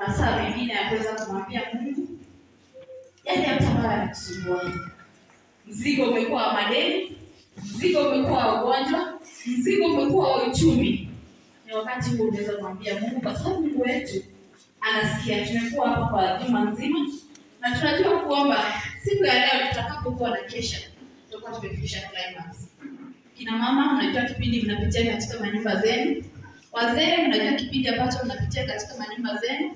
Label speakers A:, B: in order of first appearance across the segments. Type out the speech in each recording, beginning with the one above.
A: masaa mengine ya kuweza kumwambia Mungu yale yote ambayo yanakusumbua. Mzigo umekuwa wa madeni, mzigo umekuwa wa ugonjwa, mzigo umekuwa wa uchumi. Ni wakati huu unaweza kumwambia Mungu, kwa sababu Mungu wetu anasikia. Tumekuwa hapa kwa juma nzima na tunajua kuomba siku ya leo tutakapokuwa na kesha tutakuwa tumefikisha climax. Kina mama, mnajua kipindi mnapitia katika manyumba zenu. Wazee, mnajua kipindi ambacho mnapitia katika manyumba zenu.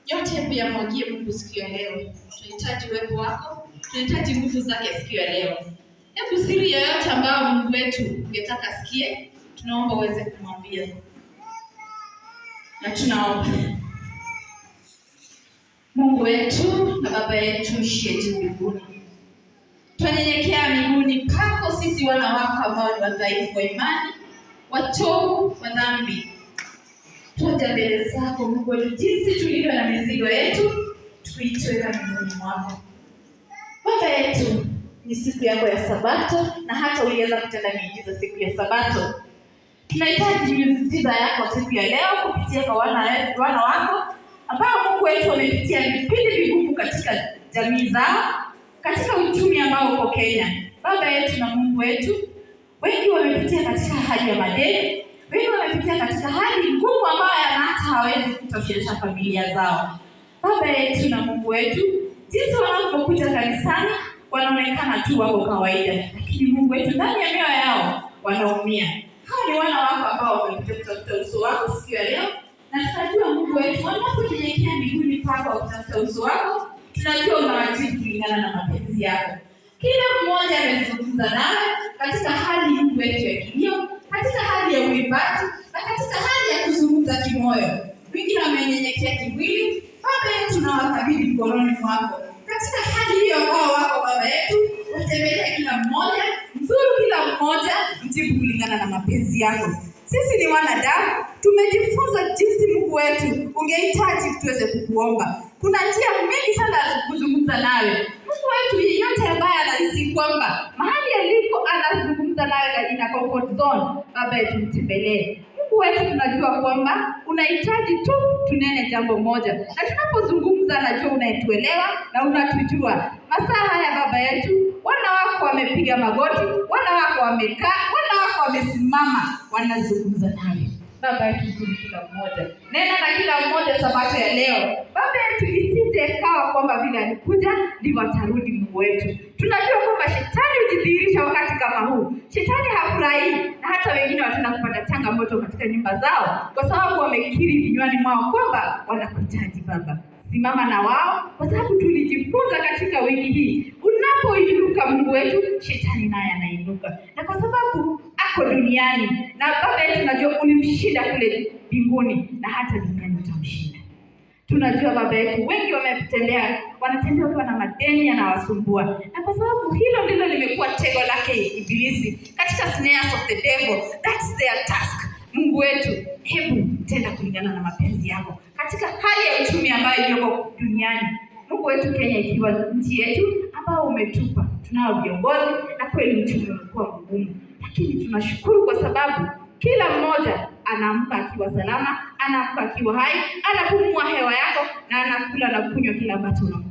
A: Yote hebu yamwagie Mungu siku ya leo. Tunahitaji uwepo wako, tunahitaji nguvu zake siku ya leo. Hebu siri yoyote ambayo Mungu wetu ungetaka asikie, tunaomba uweze kumwambia. Na tunaomba. Mungu wetu na Baba yetu uliye juu mbinguni, tunanyenyekea miguuni pako sisi wana wako ambao ni wadhaifu wa imani, wachovu wa dhambi. Tuja mbele zako Mungu wetu, jinsi tulivyo na mizigo yetu, tuitweka miguuni mwako. Baba yetu, ni siku yako ya Sabato na hata uliweza kutenda miujiza siku ya Sabato. Tunahitaji miujiza yako siku ya leo kupitia kwa wana wako ambao Mungu wetu wamepitia vipindi vigumu katika jamii zao, katika uchumi ambao uko Kenya. Baba yetu na Mungu wetu, wengi wamepitia katika hali ya madeni, wengi wamepitia katika hali ngumu ambayo hata hawezi kutosheleza familia zao. Baba yetu na Mungu wetu, jinsi wanapokuja kanisani wanaonekana tu wako kawaida, lakini Mungu wetu ndani ya mioyo yao wanaumia. Hao ni wana wako ambao wamekuja kutafuta uso wako siku ya leo, na tunajua Mungu wetu wanaponyenyekea miguuni pako kutafuta uso wako, tunajua unawajibu kulingana na mapenzi yako. Kila mmoja amezungumza nawe katika hali Mungu wetu ya kilio, katika hali ya uimbaji na katika hali ya kuzungumza kimoyo. Wengine wamenyenyekea kimwili. Baba yetu tunawakabidhi mkononi mwako. Katika hali hiyo ambao wako Baba yetu, utembelea kila mmoja, mzuru kila mmoja, mjibu kulingana na mapenzi yako. Sisi ni wanadamu, tumejifunza jinsi Mungu wetu ungehitaji tuweze kukuomba. Kuna njia mingi sana za kuzungumza nawe. Mungu wetu yeyote ambaye anahisi kwamba mahali alipo anazungumza nawe katika comfort zone, Baba yetu mtembelee. Mungu wetu tunajua kwamba unahitaji tu tunene jambo moja. Na tunapozungumza najua unaituelewa na unatujua. Masaa haya Baba yetu, wana wako wamepiga magoti, wana wako wamekaa, wana wako wamesimama, wanazungumza nawe. Baba yetu zuri kila mmoja. Nena na kila mmoja Sabato ya leo. Baba yetu isije kawa kwamba vile alikuja ndivyo atarudi Mungu wetu. Tunajua kwamba shetani hujidhihirisha wakati kama huu. Shetani hafurahi na hata wengine wataenda kupata changamoto katika nyumba zao kwa sababu wamekiri vinywani mwao kwamba wanakuhitaji Baba. Simama na wao kwa sababu tulijifunza katika wiki hii. Unapoinuka Mungu wetu, shetani naye anainuka. Na kwa sababu ako duniani na Baba yetu tunajua ulimshinda kule mbinguni na hata duniani utamshinda. Tunajua Baba yetu wengi wanatembea wakiwa na madeni yanawasumbua. Na kwa sababu hilo ndilo limekuwa tego lake Ibilisi katika snares of the devil. That's their task. Mungu wetu, hebu tenda kulingana na mapenzi yako. Katika hali ya uchumi ambayo iliyoko duniani, Mungu wetu, Kenya ikiwa nchi yetu ambao umetupa, tunao viongozi na kweli uchumi umekuwa mgumu. Lakini tunashukuru kwa sababu kila mmoja anaamka akiwa salama, anaamka akiwa hai, anapumua hewa yako na anakula na kunywa kila ambacho unampa.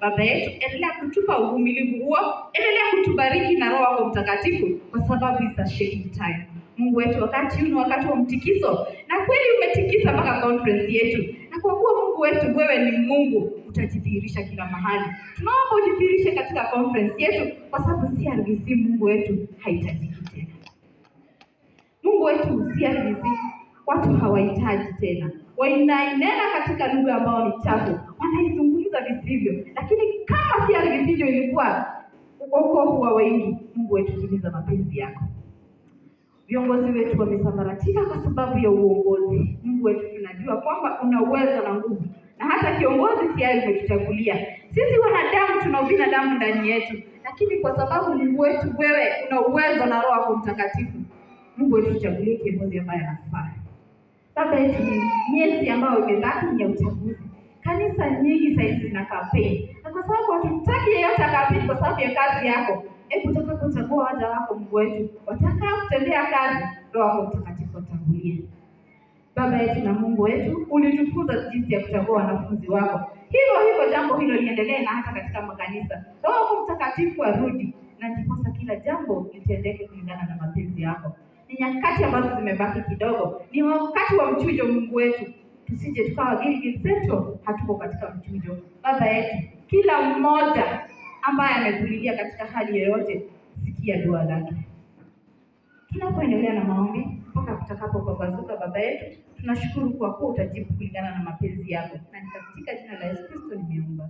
A: Baba yetu, endelea kutupa uvumilivu huo, endelea kutubariki na Roho wako Mtakatifu kwa sababu it's a shaking time. Mungu wetu, wakati huu ni wakati wa mtikiso, na kweli umetikisa mpaka conference yetu. Na kwa kuwa Mungu wetu wewe ni Mungu, utajidhihirisha kila mahali. Tunaomba ujidhihirishe katika conference yetu kwa sababu CRVC Mungu wetu haitajiki tena. Mungu wetu, CRVC watu hawahitaji tena. Wanainena katika lugha ambao ni chafu, wanaizungumza visivyo. Lakini kama CRVC ndio ilikuwa wokovu wa wengi, Mungu wetu timiza mapenzi yako. Viongozi wetu wamesambaratika kwa sababu ya uongozi. Mungu wetu tunajua kwamba una uwezo na nguvu. Na hata kiongozi tayari umetuchagulia. Sisi wanadamu tuna ubinadamu ndani yetu. Lakini kwa sababu Mungu wetu wewe una uwezo na Roho wako Mtakatifu, Mungu wetu tuchagulie kiongozi ambaye anafaa. Baba yetu, miezi ambayo imebaki ni ya uchaguzi. Kanisa nyingi sasa zina kampeni. Na kwa sababu hatutaki yeyote akampeni kwa sababu ya kazi yako, hebu utakapochagua waja wako Mungu wetu, wataka kutendea kazi, Roho wako Mtakatifu atangulie. Baba yetu na Mungu wetu, ulitufunza jinsi ya kuchagua wanafunzi wako. Hivyo jambo hilo liendelee na hata katika makanisa. Roho Mtakatifu arudi na ndiposa kila jambo litendeke kulingana na mapenzi yako. Ni nyakati ambazo zimebaki kidogo. Ni wakati wa mchujo, Mungu wetu. Tusije tukawa Gilgil Central hatuko katika mchujo. Baba yetu, kila mmoja ambaye amekulilia katika hali yoyote, sikia dua lake. Tunapoendelea na maombi mpaka kutakapopambazuka, Baba yetu, tunashukuru kwa kuwa utajibu kulingana na mapenzi yako. Na katika jina la Yesu Kristo nimeomba.